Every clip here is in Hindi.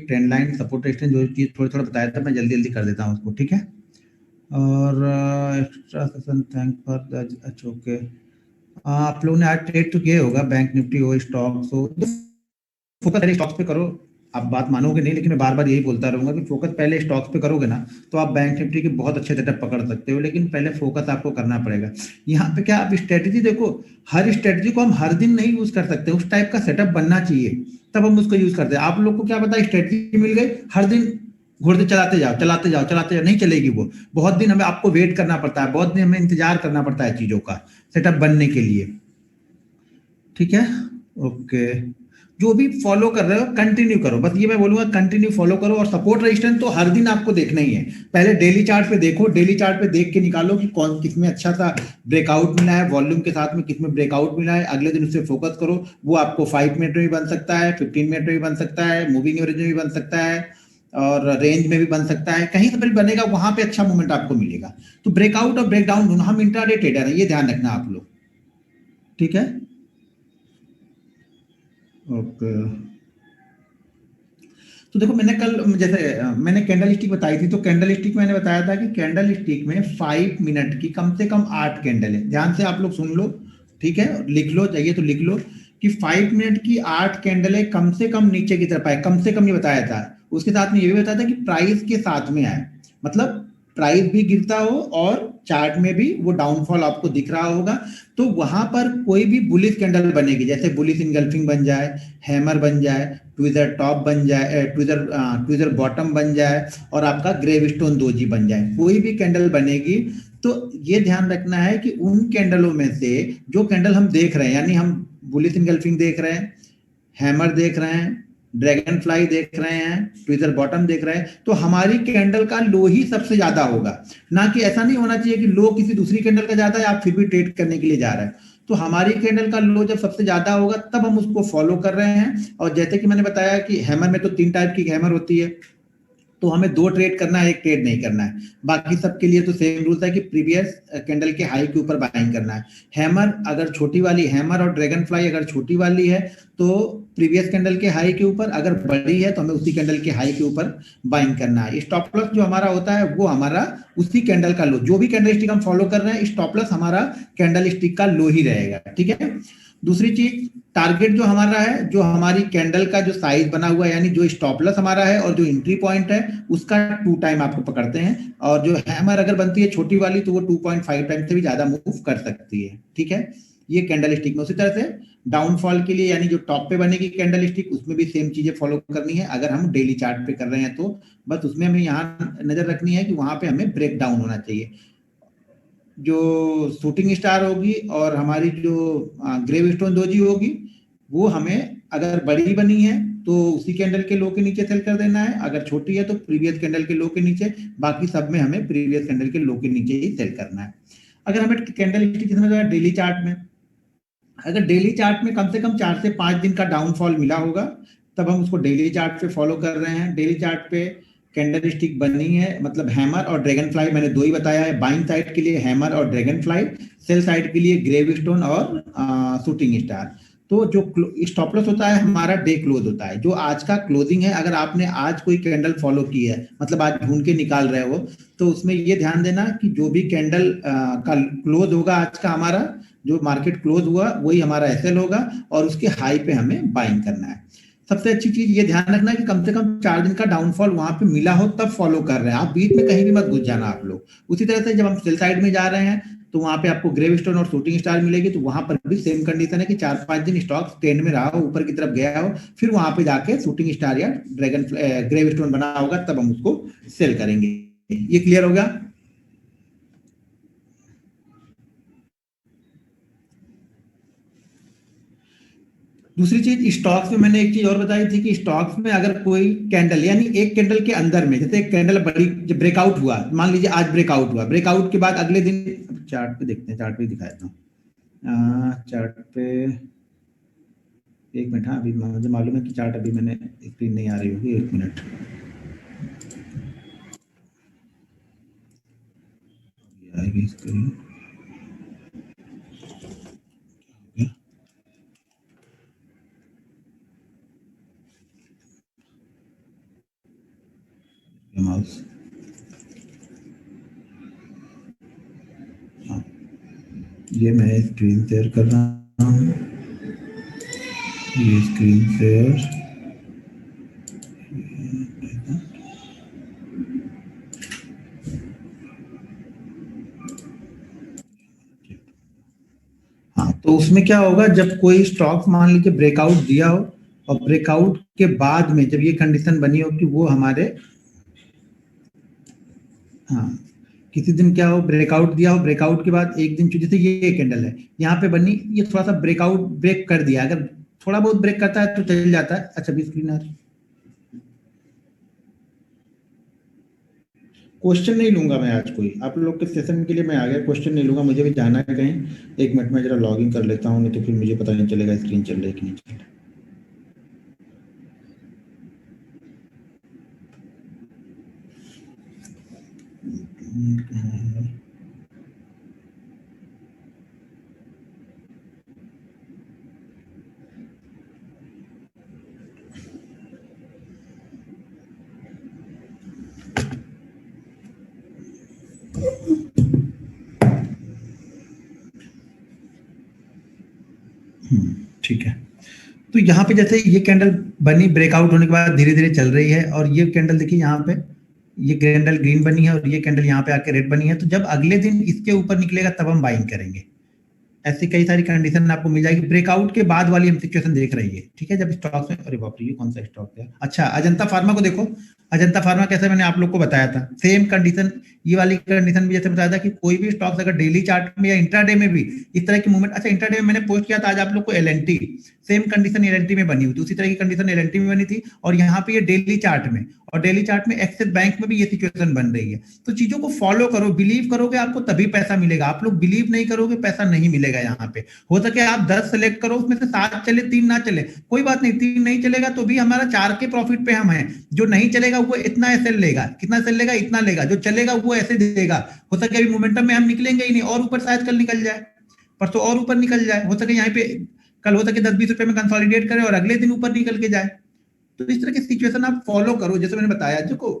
ट्रेंड लाइन, सपोर्ट रेजिस्टेंस, जो चीज़ थोड़ा-थोड़ा बताया था मैं जल्दी-जल्दी कर देता हूँ उसको, ठीक है? और extra session thank for the अच्छा ओके। आप लोगों ने आज ट्रेड तो किया होगा, बैंक निफ्टी हो, स्टॉक्स हो, फोकस पहले स्टॉक्स पे करो। आप बात मानोगे नहीं, लेकिन मैं बार-बार यही बोलता रहूँगा कि फोकस पहले स्टॉक्स पे करोगे ना, तो आप बैंक निफ्टी के बहुत अच्छे सेटअप पकड़ सकते हो, लेकिन पहले फोकस आपको करना पड़ेगा। यहाँ पे क्या आप स्ट्रैटेजी देखो, हर स्ट्रैटेजी को हम हर दिन नहीं यूज़ कर सकते, उस टाइप का सेटअप बनना चाहिए, तब हम उसको यूज़ करते हैं। आप लोग को क्या पता स्ट्रैटेजी मिल गई, हर दिन घुड़ते चलाते जाओ, चलाते जाओ, चलाते जाओ, नहीं चलेगी वो। बहुत दिन हमें आपको वेट करना पड़ता है, बहुत दिन हमें इंतज़ार करना पड़ता है चीज़ों का, सेटअप बनने के लिए। ठीक है? ओके। जो भी फॉलो कर रहे हो कंटिन्यू करो, बस ये मैं बोलूंगा कंटिन्यू फॉलो करो। और सपोर्ट रेजिस्टेंस तो हर दिन आपको देखना ही है। पहले डेली चार्ट पे देखो, डेली चार्ट पे देख के निकालो कि कौन किसमें अच्छा सा ब्रेकआउट मिला है, वॉल्यूम के साथ में किसमें ब्रेकआउट मिला है, अगले दिन उससे फोकस करो। वो आपको 5 मिनट में भी बन सकता है, 15 मिनट में भी बन सकता है, मूविंग एवरेज में भी बन सकता है, और रेंज में भी बन सकता है, कहीं से भी बनेगा, वहां पे अच्छा मूवमेंट आपको मिलेगा। तो ब्रेकआउट और ब्रेकडाउन दोनों, हम इंट्राडे ट्रेडर हैं, ये ध्यान रखना आप लोग। ठीक है? ओके। तो देखो मैंने कल जैसे मैंने कैंडल स्टिक बताई थी, तो कैंडल स्टिक मैंने बताया था कि कैंडल स्टिक में 5 मिनट की कम से कम 8 कैंडल है। ध्यान से आप लोग सुन लो, ठीक है? लिख लो, चाहिए तो लिख लो कि 5 मिनट की 8 कैंडल है, कम से कम नीचे की तरफ आए, कम से कम ये बताया था। उसके साथ में ये भी बताया था कि प्राइस के साथ में आए, मतलब प्राइस भी गिरता हो और चार्ट में भी वो डाउनफॉल आपको दिख रहा होगा। तो वहां पर कोई भी बुलिश कैंडल बनेगी, जैसे बुलिश इनगल्फिंग बन जाए, हैमर बन जाए, ट्विजर टॉप बन जाए, ट्विजर बॉटम बन जाए, और आपका ग्रेवस्टोन दोजी बन जाए, कोई भी कैंडल बनेगी, तो ये ध्यान रखना है कि उन कैंडलों में से जो कैंडल हम देख रहे हैं, यानी हम बुलिश इनगल्फिंग देख रहे हैं, हैमर देख रहे हैं, ड्रैगन फ्लाई देख रहे हैं, ट्विजर बॉटम देख रहे हैं, तो हमारी कैंडल का लो ही सबसे ज्यादा होगा। ना कि ऐसा नहीं होना चाहिए कि लो किसी दूसरी कैंडल का ज्यादा है, आप फिर भी ट्रेड करने के लिए जा रहे हैं। तो हमारी कैंडल का लो जब सबसे ज्यादा होगा तब हम उसको फॉलो कर रहे हैं। और जैसे कि मैंने बताया कि हैमर में तो 3 टाइप की हैमर होती है, तो हमें 2 ट्रेड करना है, 1 ट्रेड नहीं करना है। बाकी सबके लिए तो सेम रूल्स है कि प्रीवियस कैंडल के हाई के ऊपर बाइंग करना है। हैमर अगर छोटी वाली, हैमर और ड्रैगन फ्लाई अगर छोटी वाली है तो प्रीवियस कैंडल के हाई के ऊपर, अगर बड़ी है तो हमें उसी कैंडल के हाई के ऊपर बाइंग करना है। स्टॉप लॉस जो हमारा होता है वो हमारा उसी कैंडल का लो, जो भी कैंडल स्टिक हम फॉलो कर रहे हैं, स्टॉप लॉस हमारा कैंडल स्टिक का लो ही रहेगा। ठीक है? दूसरी चीज, टारगेट जो हमारा है, जो हमारी कैंडल का जो साइज बना हुआ है, यानी जो स्टॉप लॉस हमारा है और जो एंट्री पॉइंट है, उसका 2 टाइम आपको पकड़ते हैं। और जो हैमर अगर बनती है छोटी वाली, तो वो 2.5 टाइम से भी ज्यादा मूव कर सकती है। ठीक है? ये कैंडल स्टिक में। उसी तरह से डाउनफॉल के लिए, यानी जो टॉप पे बनेगी कैंडल स्टिक, उसमें भी सेम चीजें फॉलो करनी है। अगर हम डेली चार्ट पे कर रहे हैं तो बस उसमें हमें यहाँ नजर रखनी है कि वहां पे हमें ब्रेक डाउन होना चाहिए। जो शूटिंग स्टार होगी और हमारी जो ग्रेवस्टोन दोजी होगी, वो हमें अगर बड़ी बनी है तो उसी कैंडल के लो के नीचे सेल कर देना है, अगर छोटी है तो प्रीवियस कैंडल के लो के नीचे, बाकी सब में हमें प्रीवियस कैंडल के लो के नीचे ही सेल करना है। अगर हमें कैंडल स्टिक डेली चार्ट में, अगर डेली चार्ट में कम से कम 4 से 5 दिन का डाउनफॉल मिला होगा, तब हम उसको डेली चार्ट पे फॉलो कर रहे हैं। डेली चार्ट पे कैंडल स्टिक बनी है, मतलब हैमर और ड्रैगन फ्लाई, मैंने 2 ही बताया है। बाइंग साइड के लिए हैमर और ड्रैगन फ्लाई, सेल साइड के लिए ग्रेवस्टोन और शूटिंग स्टार। तो जो स्टॉप लॉस होता है हमारा डे क्लोज होता है, जो आज का क्लोजिंग है। अगर आपने आज कोई कैंडल फॉलो की है, मतलब आज ढूंढ के निकाल रहे हो, तो उसमें ये ध्यान देना कि जो भी कैंडल का क्लोज होगा आज का हमारा, जो मार्केट क्लोज हुआ वही हमारा एसएल होगा, और उसके हाई पे हमें बाइंग करना है। सबसे अच्छी चीज ये ध्यान रखना है कि कम से कम 4 दिन का डाउनफॉल वहां पे मिला हो तब फॉलो कर रहे हैं आप, बीच में कहीं भी मत घुस जाना आप लोग। उसी तरह से जब हम सेल साइड में जा रहे हैं तो वहां पे आपको ग्रेवस्टोन और शूटिंग स्टार मिलेगी, तो वहां पर भी सेम कंडीशन है कि 4-5 दिन स्टॉक ट्रेंड में रहा हो, ऊपर की तरफ गया हो, फिर वहां पे जाके शूटिंग स्टार या ड्रैगन ग्रेवस्टोन बना होगा, तब हम उसको सेल करेंगे। ये क्लियर होगा? दूसरी चीज, स्टॉक्स में मैंने एक चीज और बताई थी कि स्टॉक्स में अगर कोई कैंडल, यानी एक कैंडल के अंदर में, जैसे एक कैंडल बड़ी जब ब्रेकआउट हुआ, मान लीजिए आज ब्रेकआउट हुआ, ब्रेकआउट के बाद अगले दिन, चार्ट पे देखते हैं, चार्ट पे दिखा देता हूँ। चार्ट पे 1 मिनट, हाँ अभी मुझे मालूम है कि चार्ट अभी मैंने, स्क्रीन नहीं आ रही होगी, 1 मिनट आएगी स्क्रीन। माउस। हाँ, ये मैं स्क्रीन शेयर कर रहा हूँ, ये स्क्रीन शेयर। हाँ, तो उसमें क्या होगा, जब कोई स्टॉक मान लीजिए ब्रेकआउट दिया हो और ब्रेकआउट के बाद में जब ये कंडीशन बनी हो कि वो हमारे, हाँ, किसी दिन क्या हो ब्रेकआउट दिया हो, ब्रेकआउट के बाद एक दिन, जैसे ये कैंडल है यहाँ पे बनी, ये थोड़ा सा ब्रेकआउट ब्रेक कर दिया, अगर थोड़ा बहुत ब्रेक करता है तो चल जाता है। अच्छा, भी स्क्रीन आ रही, क्वेश्चन नहीं लूंगा मैं आज कोई, आप लोग के सेशन के लिए मैं आ गया, क्वेश्चन नहीं लूंगा, मुझे भी जाना है कहीं। एक मिनट में जरा लॉग इन कर लेता हूँ, नहीं तो फिर मुझे पता नहीं चलेगा स्क्रीन चल रही है कि नहीं चल रही। ठीक है, तो यहाँ पे जैसे ये कैंडल बनी, ब्रेकआउट होने के बाद धीरे धीरे चल रही है, और ये कैंडल देखिए यहाँ पे, ये कैंडल ग्रीन बनी है और ये कैंडल यहाँ पे आके रेड बनी है, तो जब अगले दिन इसके ऊपर निकलेगा तब हम बाइंग करेंगे। ऐसी कई सारी कंडीशन आपको मिल जाएगी, ब्रेकआउट के बाद वाली हम सिचुएशन देख रही है, ठीक है। जब स्टॉक में, अरे बाप रे, ये कौन सा स्टॉक है? अच्छा, अजंता फार्मा को देखो, अजंता फार्मा कैसे मैंने आप लोग को बताया था, सेम कंडीशन, ये वाली कंडीशन भी जैसे बताया था कि कोई भी स्टॉक्स अगर डेली चार्ट में या इंट्राडे में भी इस तरह की मूवमेंट, अच्छा इंट्राडे में मैंने पोस्ट किया था आज आप लोग को एलएनटी, सेम कंडीशन एलएनटी में बनी हुई थी, उसी तरह की कंडीशन एलएनटी में बनी थी, और यहाँ पे ये डेली चार्ट में, और डेली चार्ट में एक्सिस बैंक में भी ये सिचुएशन बन रही है। तो चीजों को फॉलो करो, बिलीव करोगे आपको तभी पैसा मिलेगा, आप लोग बिलीव नहीं करोगे पैसा नहीं मिलेगा। यहाँ पे हो सके आप 10 सेलेक्ट करो, उसमें से 7 चले 3 ना चले, कोई बात नहीं, 3 नहीं चलेगा तो भी हमारा 4 के प्रॉफिट पे हम हैं। जो नहीं चलेगा वो इतना एसएल लेगा, कितना सेल लेगा, इतना लेगा, जो चलेगा वो ऐसे देगा। हो सके अभी मोमेंटम में हम निकलेंगे ही नहीं, और ऊपर शायद कल निकल जाए, परसों और ऊपर निकल जाए, हो सके यहाँ पे कल हो सके 10-20 रुपए में कंसोलिडेट करे और अगले दिन ऊपर निकल के जाए। तो इस तरह की सिचुएशन आप फॉलो करो, जैसे मैंने बताया। देखो,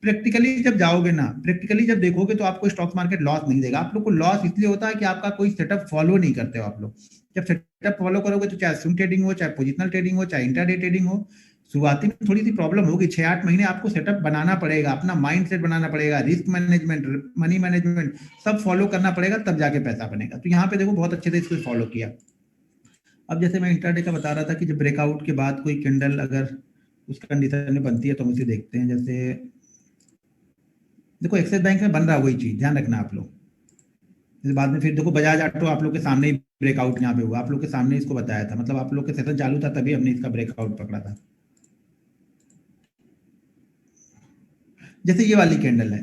प्रैक्टिकली जब जाओगे ना, प्रैक्टिकली जब देखोगे तो आपको स्टॉक मार्केट लॉस नहीं देगा। आप लोग को लॉस इसलिए होता है कि आपका कोई सेटअप फॉलो नहीं करते हो आप लोग। जब सेटअप फॉलो करोगे तो चाहे स्विंग ट्रेडिंग हो, चाहे पोजिशनल ट्रेडिंग हो, चाहे इंट्राडे ट्रेडिंग हो, शुरुआती में थोड़ी सी प्रॉब्लम होगी, 6-8 महीने आपको सेटअप बनाना पड़ेगा, अपना माइंड सेट बनाना पड़ेगा, रिस्क मैनेजमेंट, मनी मैनेजमेंट सब फॉलो करना पड़ेगा, तब जाके पैसा बनेगा। तो यहाँ पे देखो बहुत अच्छे से इसको फॉलो किया। अब जैसे मैं इंट्राडे का बता रहा था कि जब ब्रेकआउट के बाद कोई कैंडल अगर उस कंडीशन में बनती है तो हम उसे देखते हैं। जैसे देखो एक्सिस बैंक में बन रहा है वही चीज, ध्यान रखना आप लोग। जैसे बाद में फिर देखो बजाज ऑटो आप लोग के सामने ही ब्रेकआउट यहाँ पे हुआ, आप लोग के सामने इसको बताया था, मतलब आप लोग के सेशन चालू था तभी हमने इसका ब्रेकआउट पकड़ा था। जैसे ये वाली कैंडल है,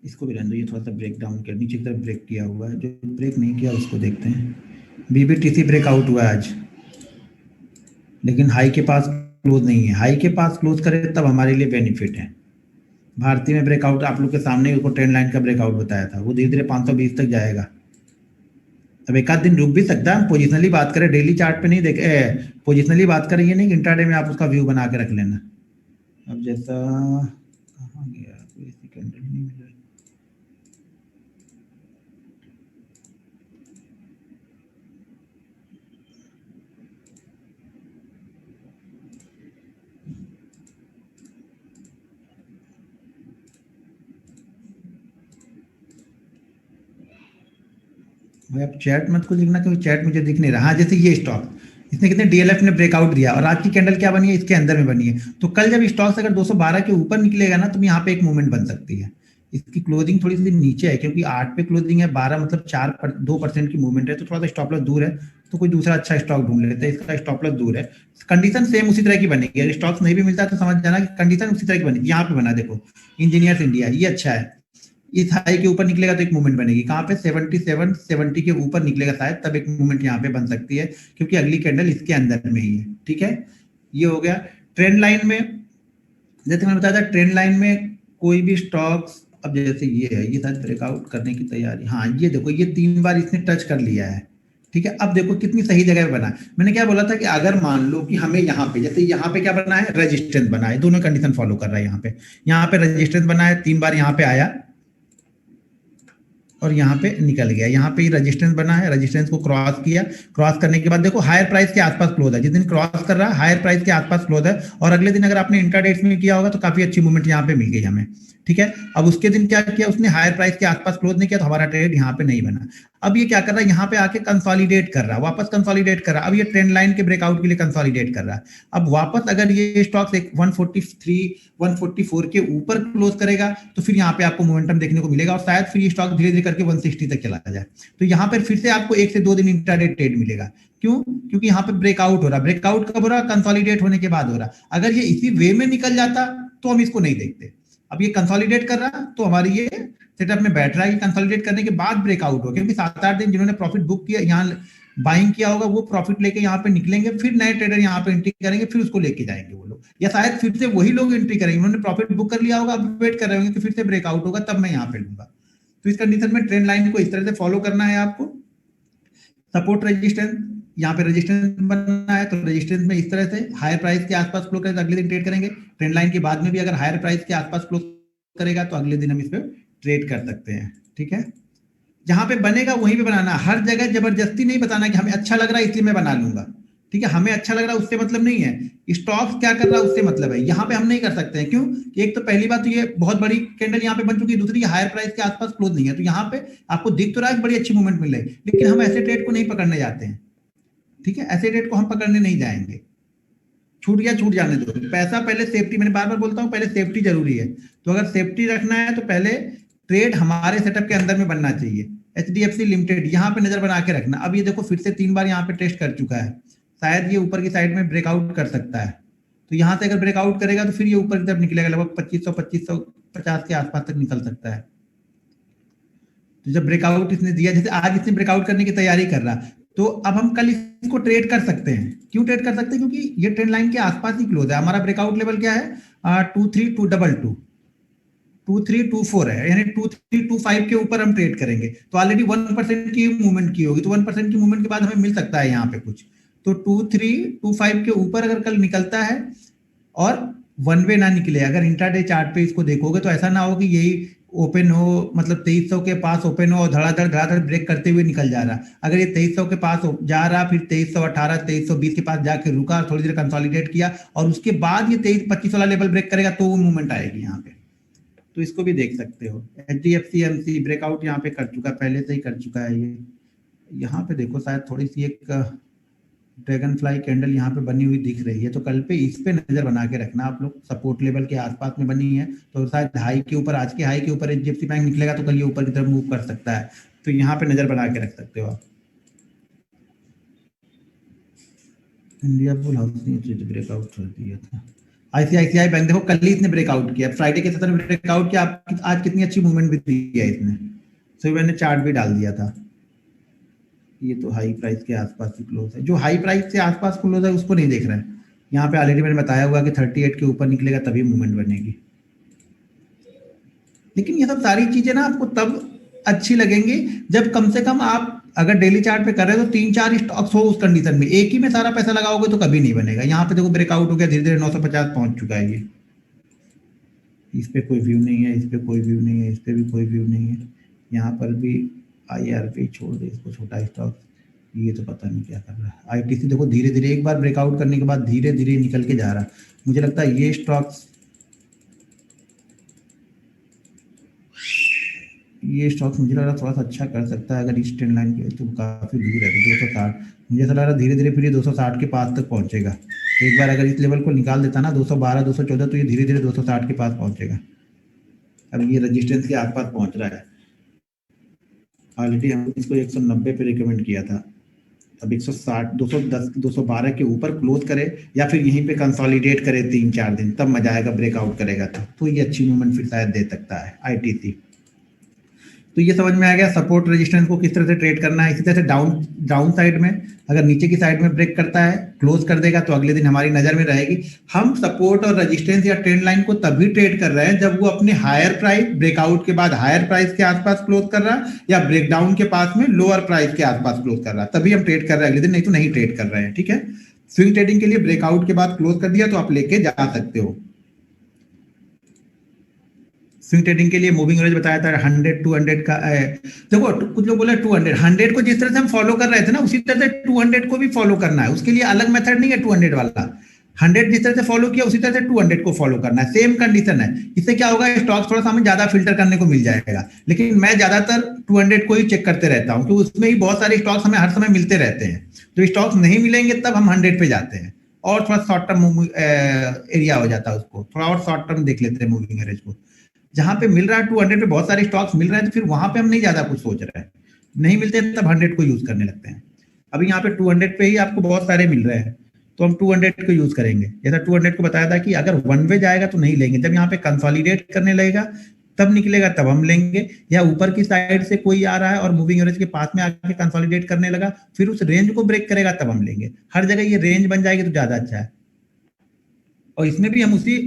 इसको भी रहने दो, ये थोड़ा सा ब्रेक डाउन किया, नीचे की तरफ ब्रेक किया हुआ है, जो ब्रेक नहीं किया उसको देखते हैं। बीबीटीसी ब्रेकआउट हुआ है आज, लेकिन हाई के पास क्लोज नहीं है, हाई के पास क्लोज करे तब हमारे लिए बेनिफिट है। भारतीय में ब्रेकआउट आप लोग के सामने उसको ट्रेंड लाइन का ब्रेकआउट बताया था, वो धीरे धीरे 520 तक जाएगा। अब एक आध दिन रुक भी सकता है, हम पोजिशनली बात करें, डेली चार्ट पे नहीं देखे, पोजिशनली बात करें, ये नहीं कि इंट्राडे में आप उसका व्यू बना के रख लेना। अब जैसा कहाँ गया, कोई ऐसी कैंडल नहीं मिल रही। भाई आप चैट मत को लिखना, क्योंकि चैट मुझे दिख नहीं रहा। हाँ, जैसे ये स्टॉक, इसने कितने डीएलएफ ने ब्रेकआउट दिया और आज की कैंडल क्या बनी है, इसके अंदर में बनी है। तो कल जब स्टॉक्स अगर 212 के ऊपर निकलेगा ना, तो यहाँ पे एक मूवमेंट बन सकती है। इसकी क्लोजिंग थोड़ी सी नीचे है, क्योंकि 8 पे क्लोजिंग है, 12 मतलब 2% की मूवमेंट है, तो थोड़ा सा स्टॉप लॉस दूर है। तो कोई दूसरा अच्छा स्टॉक ढूंढ लेते हैं, इसका स्टॉप लॉस दूर है। कंडीशन सेम उसी तरह की बनेगी, अगर स्टॉक्स नहीं भी मिलता तो समझ जाना कि कंडीशन उसी तरह की बनेगी। यहाँ पे बना देखो, इंजीनियर्स इंडिया, ये अच्छा है, इस हाई के ऊपर निकलेगा तो एक मूवमेंट बनेगी, कहाँ पे 77-70 के ऊपर निकलेगा शायद, तब एक मूवमेंट यहाँ पे बन सकती है, क्योंकि अगली कैंडल इसके अंदर में ही है। ठीक है, ये हो गया। ट्रेंड लाइन में जैसे मैंने बताया था, ट्रेंड लाइन में कोई भी स्टॉक्स, अब जैसे ये है, ये शायद ब्रेकआउट करने की तैयारी, हाँ ये देखो, ये 3 बार इसने टच कर लिया है। ठीक है, अब देखो कितनी सही जगह पे बना है। मैंने क्या बोला था कि अगर मान लो कि हमें यहाँ पे, जैसे यहाँ पे क्या बना है, रेजिस्टेंस बना है, दोनों कंडीशन फॉलो कर रहा है। यहाँ पे रेजिस्टेंस बना है, 3 बार यहाँ पे आया और यहाँ पे निकल गया। यहाँ पे रेजिस्टेंस बना है, रेजिस्टेंस को क्रॉस किया, क्रॉस करने के बाद देखो हायर प्राइस के आसपास क्लोज है। जिस दिन क्रॉस कर रहा है हायर प्राइस के आसपास क्लोज है, और अगले दिन अगर आपने इंट्राडेट में किया होगा तो काफी अच्छी मूवमेंट यहाँ पे मिल गई हमें। ठीक है, अब उसके दिन क्या किया उसने, हायर प्राइस के आसपास क्लोज नहीं किया तो हमारा ट्रेड यहाँ पे नहीं बना। अब ये क्या कर रहा है, यहाँ पे आके कंसोलिडेट कर रहा है, वापस कंसोलिडेट कर रहा है। अब ये ट्रेंड लाइन के ब्रेकआउट के लिए कंसोलिडेट कर रहा है। अब वापस अगर ये स्टॉक्स 143 144 के ऊपर क्लोज करेगा तो फिर यहाँ पे आपको मोमेंटम देखने को मिलेगा, और शायद फिर ये स्टॉक धीरे धीरे करके 160 तक चला जाए। तो यहाँ पर फिर से आपको 1 से 2 दिन इंट्राडे ट्रेड मिलेगा। क्यों? क्योंकि यहाँ पे ब्रेकआउट हो रहा है। ब्रेकआउट कब हो रहा है? कंसोलिडेट होने के बाद हो रहा है। अगर ये इसी वे में निकल जाता तो हम इसको नहीं देखते। अब ये कंसोलिडेट कर रहा तो हमारी ये सेटअप में बैठ रहा है कि कंसोलिडेट करने के बाद ब्रेकआउट हो, क्योंकि 7-8 दिन जिन्होंने प्रॉफिट बुक किया, यहाँ बाइंग किया होगा, वो प्रॉफिट लेके यहाँ पे निकलेंगे, फिर नए ट्रेडर यहाँ पे एंट्री करेंगे, फिर उसको लेके जाएंगे वो लोग, या शायद फिर से वही लोग एंट्री करेंगे। उन्होंने प्रॉफिट बुक कर लिया होगा, अब वेट कर रहे होंगे कि फिर से ब्रेकआउट होगा तब मैं यहाँ पे लूंगा। तो इस कंडीशन में ट्रेंड लाइन को इस तरह से फॉलो करना है आपको। सपोर्ट रेजिस्टेंस, यहाँ पे रेजिस्टेंस बनना है तो रेजिस्टेंस में इस तरह से हायर प्राइस के आसपास क्लोज करेगा, अगले दिन ट्रेड करेंगे। ट्रेंड लाइन के बाद में भी अगर हायर प्राइस के आसपास क्लोज करेगा तो अगले दिन हम इस पे ट्रेड कर सकते हैं। ठीक है, जहां पे बनेगा वहीं पे बनाना, हर जगह जबरदस्ती नहीं बताना कि हमें अच्छा लग रहा है इसलिए मैं बना लूंगा। ठीक है, हमें अच्छा लग रहा है उससे मतलब नहीं है, स्टॉक्स क्या कर रहा है उससे मतलब है। यहाँ पे हम नहीं कर सकते हैं। क्यों? एक तो पहली बात तो ये बहुत बड़ी कैंडल यहाँ पे बन चुकी है, दूसरी हायर प्राइस के आसपास क्लोज नहीं है, तो यहाँ पे आपको दिख तो रहा है बड़ी अच्छी मूवमेंट मिल रही है, लेकिन हम ऐसे ट्रेड को नहीं पकड़ने जाते हैं। ठीक है, ऐसे ट्रेड को हम पकड़ने नहीं जाएंगे। छूट गया छूट जाने दो, पैसा पहले सेफ्टी, मैंने बार बार बोलता हूँ पहले सेफ्टी जरूरी है। तो अगर सेफ्टी रखना है तो पहले ट्रेड हमारे सेटअप के अंदर में बनना चाहिए। HDFC लिमिटेड यहाँ पे नजर बना के रखना। अब ये देखो फिर से 3 बार यहाँ पे टेस्ट कर चुका है, शायद ये ऊपर की साइड में ब्रेकआउट कर सकता है। तो यहाँ से अगर ब्रेकआउट करेगा तो फिर ये ऊपर की तरफ निकलेगा, लगभग 2550 के आसपास तक निकल सकता है। तो जब ब्रेकआउट इसने दिया, जैसे आज इसने ब्रेकआउट करने की तैयारी कर रहा, तो अब हम कल इसको ट्रेड कर सकते हैं। क्यों ट्रेड कर सकते हैं? क्योंकि ये ट्रेंड लाइन के आसपास ही क्लोज है। हमारा ब्रेकआउट लेवल क्या है? 23222 2324 है, यानी 2325 के ऊपर हम ट्रेड करेंगे तो ऑलरेडी 1% की मूवमेंट की होगी, तो 1% की मूवमेंट के बाद हमें मिल सकता है यहाँ पे कुछ। तो 2325 के ऊपर अगर कल निकलता है और वन वे ना निकले, अगर इंट्राडे चार्ट पे इसको देखोगे तो ऐसा ना हो कि यही ओपन हो, मतलब 2300 के पास ओपन हो और धड़ाधड़ ब्रेक करते हुए निकल जा रहा। अगर ये 2300 के पास जा रहा, फिर 2318 2320 के पास जाके रुका और थोड़ी देर कंसोलिडेट किया और उसके बाद ये 2325 वाला लेवल ब्रेक करेगा तो वो मूवमेंट आएगी यहाँ पे। तो इसको भी देख सकते हो। HDFC MC ब्रेकआउट यहाँ पे कर चुका है, पहले से ही कर चुका है ये। यहाँ पे देखो शायद थोड़ी सी एक ड्रैगन फ्लाई कैंडल यहाँ पे बनी हुई दिख रही है, तो कल पे इस पे नजर बना के रखना आप लोग। सपोर्ट लेवल के आसपास में बनी है तो शायद हाई के ऊपर, आज के हाई के ऊपर HDFC बैंक निकलेगा तो कल ये ऊपर की तरफ मूव कर सकता है, तो यहाँ पे नजर बना के रख सकते हो आप। इंडिया बुल हाउस ने ब्रेकआउट कर दिया था। ICICI बैंक देखो कल ही इसने ब्रेकआउट किया, फ्राइडे के सेशन में ब्रेकआउट किया। आज कितनी अच्छी मूवमेंट भी दी है इसने, तो मैंने चार्ट भी डाल दिया था। ये तो हाई प्राइस के आसपास ही क्लोज है, जो हाई प्राइस से आसपास क्लोज है उसको नहीं देख रहा है। यहाँ पे ऑलरेडी मैंने बताया हुआ कि 38 के ऊपर निकलेगा तभी मूवमेंट बनेगी। लेकिन ये सब सारी चीजें ना आपको तब अच्छी लगेंगी जब कम से कम आप अगर डेली चार्ट पे कर रहे हो तो 3-4 स्टॉक्स हो उस कंडीशन में। एक ही में सारा पैसा लगाओगे तो कभी नहीं बनेगा। यहाँ पे देखो ब्रेकआउट हो गया, धीरे धीरे 950 पहुंच चुका है ये। इस पे कोई व्यू नहीं है, इस पे कोई व्यू नहीं है, इस पे भी कोई व्यू नहीं है। यहाँ पर भी IRP छोड़ दे इसको, छोटा स्टॉक, ये तो पता नहीं क्या कर रहा है। ITC देखो धीरे धीरे एक बार ब्रेकआउट करने के बाद धीरे धीरे निकल के जा रहा। मुझे लगता है ये स्टॉक्स मुझे लग रहा थोड़ा सा अच्छा कर सकता है अगर इस ट्रेंड लाइन की, तो काफी दूर है 260। मुझे ऐसा लग रहा धीरे धीरे फिर ये 260 के पास तक पहुंचेगा। एक बार अगर इस लेवल को निकाल देता ना 212 214, तो ये धीरे धीरे 260 के पास पहुंचेगा। अब ये रेजिस्टेंस के आसपास पहुंच रहा है। ऑलरेडी हम इसको 190 पे रिकमेंड किया था, अब 160 210 212 के ऊपर क्लोज करे या फिर यहीं पे कंसोलिडेट करे 3-4 दिन, तब मजा आएगा। ब्रेकआउट करेगा तो ये अच्छी मूवमेंट फिर शायद दे सकता है ITC। तो ये समझ में आ गया सपोर्ट रेजिस्टेंस को किस तरह से ट्रेड करना है। इसी तरह से डाउन साइड में अगर नीचे की साइड में ब्रेक करता है, क्लोज कर देगा, तो अगले दिन हमारी नजर में रहेगी। हम सपोर्ट और रेजिस्टेंस या ट्रेंड लाइन को तभी ट्रेड कर रहे हैं जब वो अपने हायर प्राइस ब्रेकआउट के बाद हायर प्राइस के आसपास क्लोज कर रहा है, या ब्रेकडाउन के पास में लोअर प्राइस के आसपास क्लोज कर रहा है, तभी हम ट्रेड कर रहे हैं अगले दिन, नहीं तो नहीं ट्रेड कर रहे हैं। ठीक है, स्विंग ट्रेडिंग के लिए ब्रेकआउट के बाद क्लोज कर दिया तो आप लेके जा सकते हो। स्विंग ट्रेडिंग के लिए मूविंग एवरेज बताया था 100 200 का। देखो कुछ लोग बोले 200 100 को जिस तरह से हम फॉलो कर रहे थे ना, उसी तरह से 200 को भी फॉलो करना है। उसके लिए अलग मेथड नहीं है 200 वाला। 100 जिस तरह से फॉलो किया उसी तरह से 200 को फॉलो करना है, सेम कंडीशन है। इससे क्या होगा, स्टॉक्स थोड़ा सा हमें ज्यादा फिल्टर करने को मिल जाएगा। लेकिन मैं ज्यादातर 200 को ही चेक करते रहता हूँ, क्योंकि उसमें ही बहुत सारे स्टॉक्स हमें हर समय मिलते रहते हैं। तो स्टॉक्स नहीं मिलेंगे तब हम 100 पे जाते हैं, और थोड़ा शॉर्ट टर्म एरिया हो जाता है, उसको थोड़ा और शॉर्ट टर्म देख लेते हैं मूविंग एवरेज को। जहां पे मिल रहा है 200 पे बहुत सारे स्टॉक्स मिल रहे हैं, तो फिर वहां पे हम नहीं ज्यादा कुछ सोच रहे हैं। नहीं मिलते तब 100 को यूज करने लगते हैं। अभी यहाँ पे 200 पे ही आपको बहुत सारे मिल रहे हैं, तो हम 200 को यूज करेंगे। जैसा 200 को बताया था कि अगर वन वे जाएगा तो नहीं लेंगे, जब यहाँ पे कंसोलिडेट करने लगेगा तब निकलेगा, तब हम लेंगे। या ऊपर की साइड से कोई आ रहा है और मूविंग एवरेज के पास में आके कंसोलिडेट करने लगा, फिर उस रेंज को ब्रेक करेगा तब हम लेंगे। हर जगह ये रेंज बन जाएगी तो ज्यादा अच्छा है। और इसमें भी हम उसी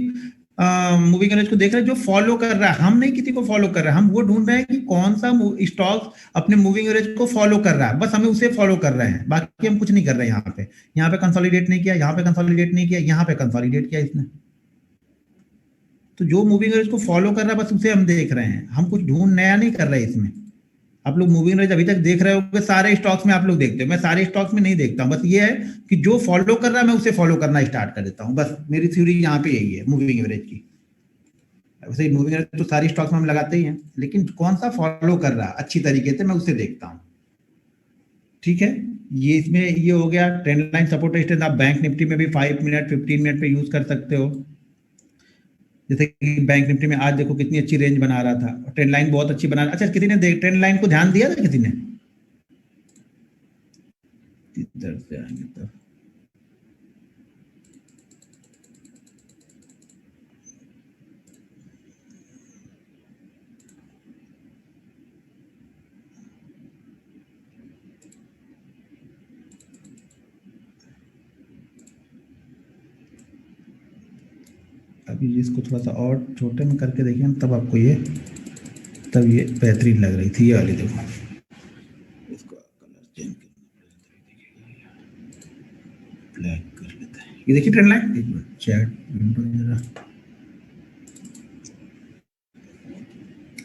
मूविंग एवरेज को देख रहे हैं जो फॉलो कर रहा है। हम नहीं किसी को फॉलो कर रहे हैं, हम वो ढूंढ रहे हैं कि कौन सा स्टॉक अपने मूविंग एवरेज को फॉलो कर रहा है, बस हमें उसे फॉलो कर रहे हैं, बाकी हम कुछ नहीं कर रहे हैं। यहाँ पे कंसोलिडेट नहीं किया, यहाँ पे कंसोलिडेट नहीं किया, यहाँ पे कंसोलिडेट किया इसने। तो जो मूविंग एवरेज को फॉलो कर रहा है बस उसे हम देख रहे हैं, हम कुछ ढूंढ नया नहीं कर रहे इसमें। आप लोग मूविंग एवरेज अभी तक देख रहे हो, सारे स्टॉक्स में आप लोग देखते हो, मैं सारे स्टॉक्स में नहीं देखता हूं। बस ये है कि जो फॉलो कर रहा है मैं उसे फॉलो करना स्टार्ट कर देता हूं, बस मेरी थ्योरी यहाँ पे यही है मूविंग एवरेज की। वैसे मूविंग एवरेज तो सारी स्टॉक्स में हम लगाते ही हैं, लेकिन कौन सा फॉलो कर रहा है अच्छी तरीके से मैं उसे देखता हूँ। ठीक है, ये इसमें ये हो गया ट्रेंड लाइन सपोर्ट रेजिस्टेंस। आप बैंक निफ्टी में भी 5 मिनट 15 मिनट पे यूज कर सकते हो। जैसे कि बैंक निफ्टी में आज देखो कितनी अच्छी रेंज बना रहा था, ट्रेंड लाइन बहुत अच्छी बना रहा। अच्छा, किसी ने ट्रेंड लाइन को ध्यान दिया था? किसी ने? इधर से आएंगे तो अभी इसको थोड़ा सा और छोटे में करके देखिए, तब आपको ये तब ये बेहतरीन लग रही थी। ये वाली देखो, इसको कलर चेंज ब्लैक कर लेते हैं। ये देखिए ट्रेंड लाइन, एक मिनट चैट विंडो जरा।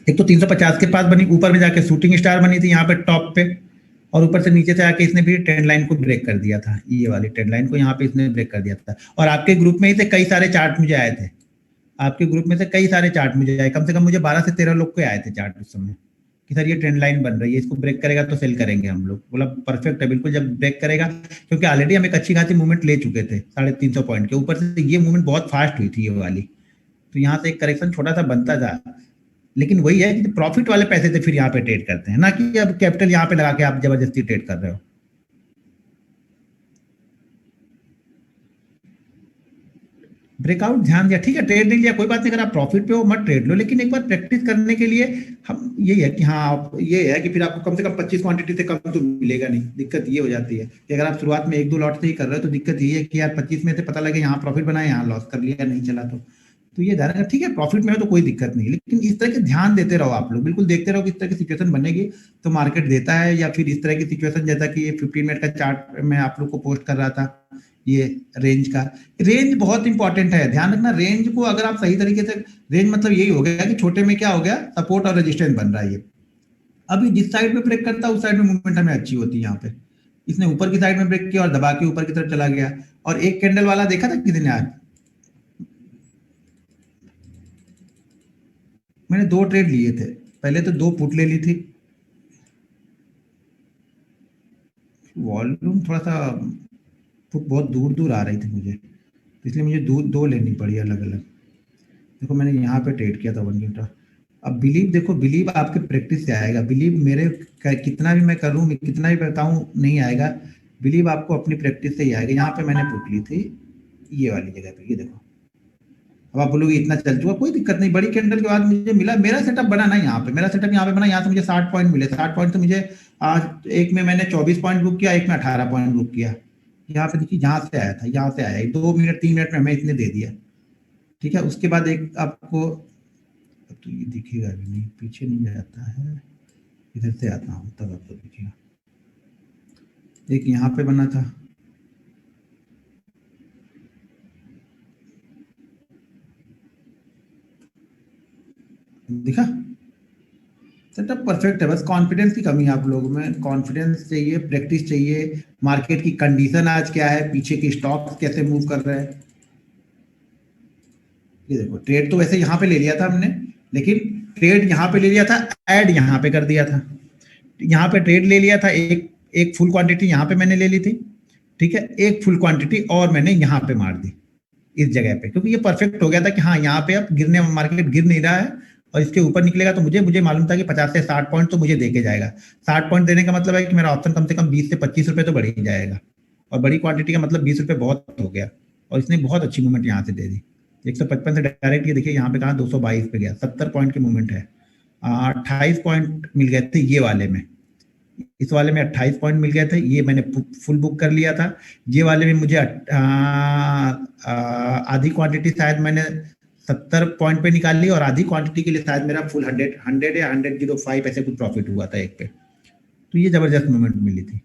एक तो 350 के पास बनी, ऊपर में जाके शूटिंग स्टार बनी थी यहाँ पे टॉप पे, और ऊपर से नीचे से आके इसने भी ट्रेंड लाइन को ब्रेक कर दिया था। ये वाली ट्रेंड लाइन को यहाँ पे इसने ब्रेक कर दिया था। और आपके ग्रुप में ही से कई सारे चार्ट मुझे आए थे, आपके ग्रुप में से कई सारे चार्ट मुझे आए, कम से कम मुझे 12 से 13 लोग के आए थे चार्ट उस समय, कि सर ये ट्रेंड लाइन बन रही है, इसको ब्रेक करेगा तो सेल करेंगे हम लोग। बोला परफेक्ट है बिल्कुल, जब ब्रेक करेगा, क्योंकि ऑलरेडी हम एक अच्छी खासी मूवमेंट ले चुके थे 350 पॉइंट के ऊपर से, ये मूवमेंट बहुत फास्ट हुई थी ये वाली। तो यहाँ से एक करेक्शन छोटा सा बनता था, लेकिन वही है कि प्रॉफिट वाले पैसे से फिर यहाँ पे ट्रेड करते हैं, ना कि अब कैपिटल यहाँ पे लगा के आप जबरदस्ती ट्रेड कर रहे हो। ब्रेकआउट ध्यान दिया, ठीक है, ट्रेड नहीं लिया कोई बात नहीं, अगर आप प्रॉफिट पे हो मत ट्रेड लो, लेकिन एक बार प्रैक्टिस करने के लिए हम यही है कि हाँ आप ये है कि फिर आपको कम से कम 25 क्वांटिटी से कम तो मिलेगा नहीं। दिक्कत ये हो जाती है कि अगर आप शुरुआत में 1-2 लॉट से ही कर रहे हो तो दिक्कत ये है कि यार 25 में से पता लगे यहाँ प्रॉफिट बनाए, यहाँ लॉस कर लिया, नहीं चला तो ये ध्यान रखना। ठीक है, प्रॉफिट में हो तो कोई दिक्कत नहीं, लेकिन इस तरह के ध्यान देते रहो आप लोग, बिल्कुल देखते रहो कि इस तरह की सिचुएशन बनेगी तो मार्केट देता है, या फिर इस तरह की सिचुएशन जैसा कि ये 15 मिनट का चार्ट मैं आप लोग को पोस्ट कर रहा था, ये रेंज का। रेंज बहुत इंपॉर्टेंट है, ध्यान रखना रेंज को। अगर आप सही तरीके से, रेंज मतलब यही हो गया कि छोटे में क्या हो गया, सपोर्ट और रेजिस्टेंस बन रहा है। ये अभी जिस साइड में ब्रेक करता है उस साइड में मूवमेंट हमें अच्छी होती है। यहाँ पे इसने ऊपर की साइड में ब्रेक किया और दबा के ऊपर की तरफ चला गया। और एक कैंडल वाला देखा था किसी ने आज? मैंने 2 ट्रेड लिए थे, पहले तो 2 पुट ले ली थी। वॉल्यूम थोड़ा सा पुट बहुत दूर दूर आ रही थी मुझे, इसलिए मुझे 2 लेनी पड़ी अलग अलग। देखो मैंने यहाँ पे ट्रेड किया था 1 घंटा। अब बिलीव देखो, बिलीव आपके प्रैक्टिस से आएगा, बिलीव मेरे कितना भी मैं करूँ, कितना भी बताऊँ नहीं आएगा, बिलीव आपको अपनी प्रैक्टिस से ही आएगा। यहाँ पे मैंने पुट ली थी ये वाली जगह पे, ये देखो, अब आप बोलोगे इतना चल चुका, कोई दिक्कत नहीं, बड़ी कैंडल के बाद मुझे मिला, मेरा सेटअप बना ना यहाँ पे, मेरा सेटअप यहाँ पे बना, यहाँ से मुझे 60 पॉइंट मिले, 60 पॉइंट से मुझे आज एक में मैंने 24 पॉइंट बुक किया, एक में 18 पॉइंट बुक किया। यहाँ पे देखिए जहाँ से आया था, यहाँ से आया 2 मिनट 3 मिनट में हमें इतने दे दिया। ठीक है, उसके बाद एक आपको तो ये दिखेगा भी नहीं, पीछे नहीं जाता है, इधर से आता हूँ तब आपको दिखेगा। एक यहाँ पे बना था, दिखा, सेटअप परफेक्ट है, बस कॉन्फिडेंस की कमी है आप लोगों में, कॉन्फिडेंस चाहिए, प्रैक्टिस चाहिए, मार्केट की कंडीशन आज क्या है, पीछे की स्टॉक्स कैसे मूव कर रहे हैं। ये देखो ट्रेड तो वैसे यहाँ पे ले लिया था हमने, लेकिन ट्रेड यहाँ पे ले लिया था, ऐड यहाँ पे कर दिया था, यहाँ पे ट्रेड ले लिया था, एक एक फुल क्वांटिटी यहाँ पे मैंने ले ली थी। ठीक है, एक फुल क्वांटिटी और मैंने यहाँ पे मार दी इस जगह पे, क्योंकि ये परफेक्ट हो गया था कि हाँ यहाँ पे अब गिरने, मार्केट गिर नहीं रहा है और इसके ऊपर निकलेगा, तो मुझे मालूम था कि 50 से 60 पॉइंट तो मुझे देके जाएगा। 60 पॉइंट देने का मतलब है कि मेरा ऑप्शन कम से कम 20 से 25 रुपए तो बढ़ ही जाएगा, और बड़ी क्वांटिटी का मतलब 20 रुपए बहुत हो गया, और इसने बहुत अच्छी मूवमेंट यहाँ से दे दी। 155 से डायरेक्ट ये देखिए यहाँ पे कहा 222 पे गया, 70 पॉइंट की मूवमेंट है। 28 पॉइंट मिल गए थे ये वाले में, इस वाले में 28 पॉइंट मिल गए थे, ये मैंने फुल बुक कर लिया था। ये वाले में मुझे आधी क्वांटिटी शायद मैंने 70 पॉइंट पे निकाल ली, और आधी क्वांटिटी के लिए शायद मेरा फुल 100 या 105 ऐसे कुछ प्रॉफिट हुआ था एक पे। तो ये जबरदस्त मूवमेंट मिली थी।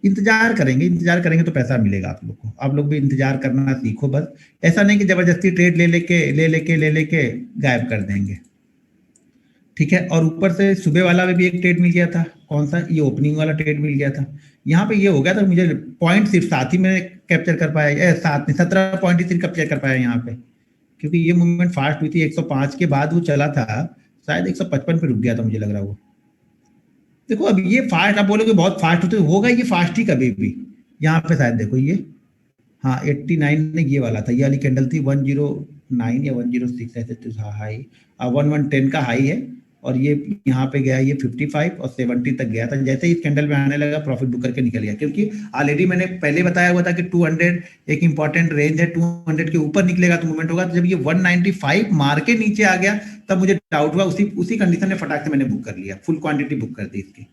इंतजार करेंगे तो पैसा मिलेगा आप लोग को, आप लोग भी इंतजार करना सीखो बस, ऐसा नहीं कि जबरदस्ती ट्रेड ले लेके गायब कर देंगे। ठीक है, और ऊपर से सुबह वाला में भी एक ट्रेड मिल गया था, कौन सा, ये ओपनिंग वाला ट्रेड मिल गया था। यहाँ पे ये हो गया था, मुझे पॉइंट सिर्फ 7 ही में कैप्चर कर पाया, 7 नहीं 17 पॉइंट ही सिर्फ कैप्चर कर पाया यहाँ पे, क्योंकि ये मूवमेंट फास्ट हुई थी। 105 के बाद वो चला था, शायद 155 पे रुक गया था मुझे लग रहा वो। देखो अब ये फास्ट, आप बोलोगे बहुत फास्ट होते होगा, ये फास्ट ही कभी भी। यहाँ पे शायद देखो ये, हाँ 89 में ये वाला था, ये वाली कैंडल थी 109 या 106 ऐसे तो हाई, 1110 का हाई है, और ये यहाँ पे गया ये 55 और 70 तक गया था। जैसे ही इस कैंडल में आने लगा प्रॉफिट बुक करके निकल गया, क्योंकि ऑलरेडी मैंने पहले बताया हुआ था कि 200 एक इंपॉर्टेंट रेंज है, 200 के ऊपर निकलेगा तो मूवमेंट होगा। तो जब ये 195 मार के नीचे आ गया तब मुझे डाउट हुआ, उसी कंडीशन में फटाक से मैंने बुक कर लिया, फुल क्वांटिटी बुक कर दी इसकी,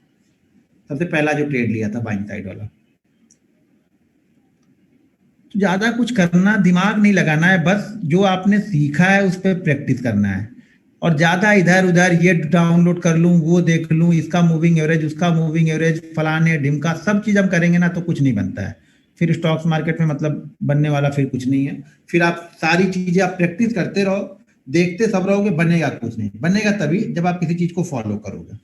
सबसे पहला जो ट्रेड लिया था बाइंग साइड वाला। ज्यादा कुछ करना, दिमाग नहीं लगाना है, बस जो आपने सीखा है उस पर प्रैक्टिस करना है, और ज्यादा इधर उधर ये डाउनलोड कर लूं, वो देख लूं, इसका मूविंग एवरेज, उसका मूविंग एवरेज, फलाने ढिमका सब चीज हम करेंगे ना तो कुछ नहीं बनता है। फिर स्टॉक्स मार्केट में मतलब बनने वाला फिर कुछ नहीं है। फिर आप सारी चीजें आप प्रैक्टिस करते रहो, देखते सब रहोगे, बनेगा कुछ नहीं, बनेगा तभी जब आप किसी चीज को फॉलो करोगे।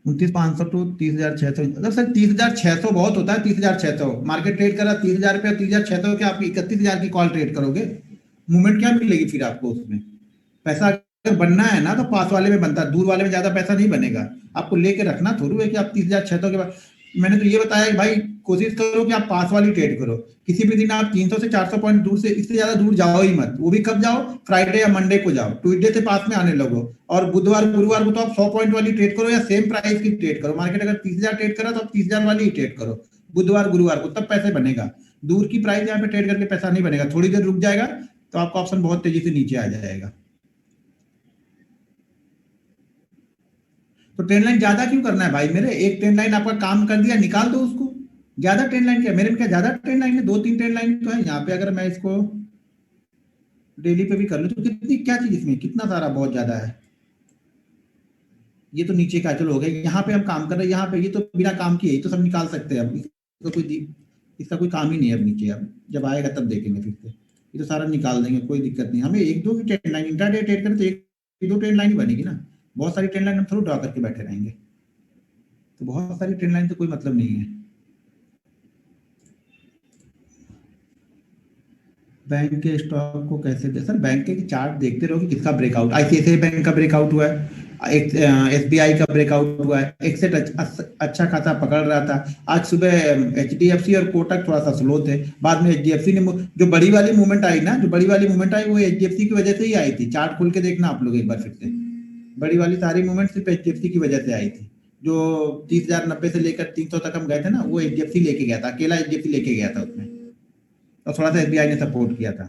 29,500 टू 30,600, अगर सर 30,600 बहुत होता है, 30,600 मार्केट ट्रेड कर रहा है 30,000 पे, 30,600 के आप 31,000 की कॉल ट्रेड करोगे, मूवमेंट क्या मिलेगी फिर आपको उसमें। पैसा अगर बनना है ना तो पास वाले में बनता है, दूर वाले में ज्यादा पैसा नहीं बनेगा। आपको लेके रखना थोड़ी है कि आप 30,600 के बाद, मैंने तो ये बताया कि भाई कोशिश करो कि आप पास वाली ट्रेड करो, किसी भी दिन आप 300 से 400 पॉइंट दूर से, इससे ज्यादा दूर जाओ ही मत, वो भी कब जाओ, फ्राइडे या मंडे को जाओ, ट्यूसडे से पास में आने लगो, और बुधवार गुरुवार को तो आप 100 पॉइंट वाली ट्रेड करो या सेम प्राइस की ट्रेड करो। मार्केट अगर 30,000 ट्रेड करा तो आप 30,000 वाली ही ट्रेड करो बुधवार गुरुवार को, तब पैसे बनेगा। दूर की प्राइस यहाँ पे ट्रेड करके पैसा नहीं बनेगा, थोड़ी देर रुक जाएगा तो आपका ऑप्शन बहुत तेजी से नीचे आ जाएगा। तो ट्रेंड लाइन ज्यादा क्यों करना है भाई मेरे, एक ट्रेंड लाइन आपका काम कर दिया, निकाल दो उसको। ज्यादा ट्रेंड लाइन क्या मेरे में, क्या ज्यादा ट्रेंड लाइन है, 2-3 ट्रेंड लाइन तो है यहाँ पे। अगर मैं इसको डेली पे भी कर लूं तो कितनी, क्या चीज इसमें कितना सारा बहुत ज्यादा है। ये तो नीचे का चलो हो गया, यहाँ पे हम काम कर रहे हैं, यहाँ पे ये तो बिना काम किए ही तो सब निकाल सकते हैं। अब इसका कोई काम ही नहीं है अब नीचे, अब जब आएगा तब देखेंगे फिर से, ये तो सारा निकाल देंगे, कोई दिक्कत नहीं। हमें एक दो की ट्रेंड लाइन, इंट्राडे ट्रेड करें तो एक दो ट्रेंड लाइन ही बनेगी ना, बहुत सारी ट्रेंड लाइन हम थोड़ा ड्रॉ करके बैठे रहेंगे, तो बहुत सारी ट्रेंड लाइन से कोई मतलब नहीं है। बैंक के स्टॉक को कैसे दे सर, बैंक के चार्ट देखते रहो कि किसका ब्रेकआउट, आईसीआईसीआई बैंक का ब्रेकआउट हुआ है, एसबीआई का ब्रेकआउट हुआ है, एक्सेट अच्छा खासा पकड़ रहा था। आज सुबह एचडीएफसी और कोटक थोड़ा सा स्लो थे, बाद में एचडीएफसी ने जो बड़ी वाली मूवमेंट आई ना, जो बड़ी वाली मूवमेंट आई वो एचडीएफसी की वजह से ही आई थी। चार्ट खोल के देखना आप लोग एक बार फिर से, बड़ी वाली सारी मूवमेंट सिर्फ एचडीएफसी की वजह से आई थी। जो 30,090 से लेकर 300 तक हम गए थे ना, वो एचडीएफसी लेके गया था, अकेला एचडीएफसी लेके गया था उसमें। और थोड़ा सा एसबीआई ने सपोर्ट किया था।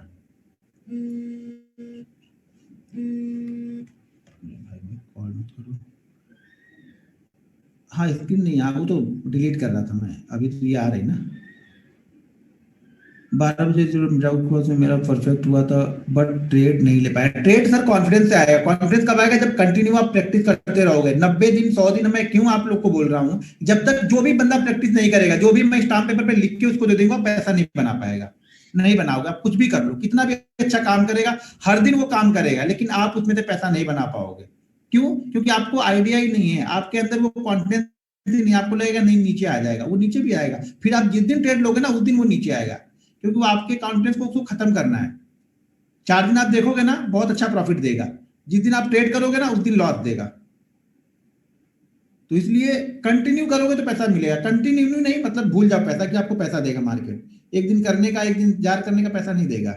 कॉल मत करो। हाँ, स्क्रीन नहीं आ, वो तो डिलीट कर रहा था मैं, अभी तो ये आ रही ना। 12 बजे जो ड्राउट हुआ उसमें मेरा परफेक्ट हुआ था, बट ट्रेड नहीं ले पाया। ट्रेड सर कॉन्फिडेंस से आएगा। कॉन्फिडेंस कब आएगा? जब कंटिन्यू आप प्रैक्टिस करते रहोगे 90 दिन 100 दिन। मैं क्यों आप लोग को बोल रहा हूँ, जब तक जो भी बंदा प्रैक्टिस नहीं करेगा, जो भी मैं स्टाम्प पेपर पे लिख के उसको दे दूंगा, पैसा नहीं बना पाएगा। नहीं बनाओगे आप, कुछ भी कर लो, कितना भी अच्छा काम करेगा, हर दिन वो काम करेगा, लेकिन आप उसमें से पैसा नहीं बना पाओगे। क्यों? क्योंकि आपको आइडिया ही नहीं है, आपके अंदर वो कॉन्फिडेंस नहीं। आपको लगेगा नहीं नीचे आ जाएगा, वो नीचे भी आएगा। फिर आप जिस दिन ट्रेड लोगे ना, उस दिन वो नीचे आएगा, क्योंकि वो आपके कॉन्फिडेंस को उसको खत्म करना है। 4 दिन आप देखोगे ना, बहुत अच्छा प्रॉफिट देगा। जिस दिन आप ट्रेड करोगे ना, उस दिन लॉस देगा। तो इसलिए कंटिन्यू करोगे तो पैसा मिलेगा। कंटिन्यू नहीं मतलब भूल जाओ पैसा कि आपको पैसा देगा मार्केट। एक दिन करने का, एक दिन जार करने का पैसा नहीं देगा।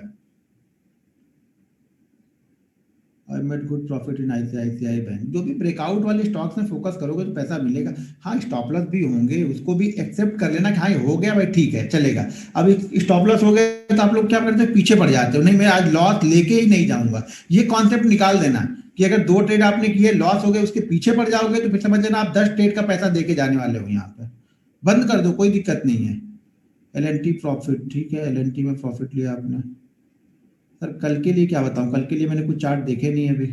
I made good profit in ICICI bank. जो भी ब्रेकआउट वाले स्टॉक्स में फोकस करोगे तो पैसा मिलेगा। हाँ, स्टॉप लॉस भी होंगे, उसको भी एक्सेप्ट कर लेना कि हाँ ये हो गया भाई, ठीक है चलेगा। अब स्टॉप लॉस हो गए तो आप लोग क्या करते हैं, पीछे पड़ जाते हो, नहीं मैं आज लॉस लेके ही नहीं जाऊंगा। ये कॉन्सेप्ट निकाल देना कि अगर 2 ट्रेड आपने किए, लॉस हो गए, उसके पीछे पड़ जाओगे तो फिर समझ लेना आप 10 ट्रेड का पैसा देके जाने वाले हो। यहाँ पर बंद कर दो, कोई दिक्कत नहीं है। एल प्रॉफिट, ठीक है, एल में प्रॉफिट लिया आपने। सर कल के लिए क्या बताऊं, कल के लिए मैंने कुछ चार्ट देखे नहीं अभी।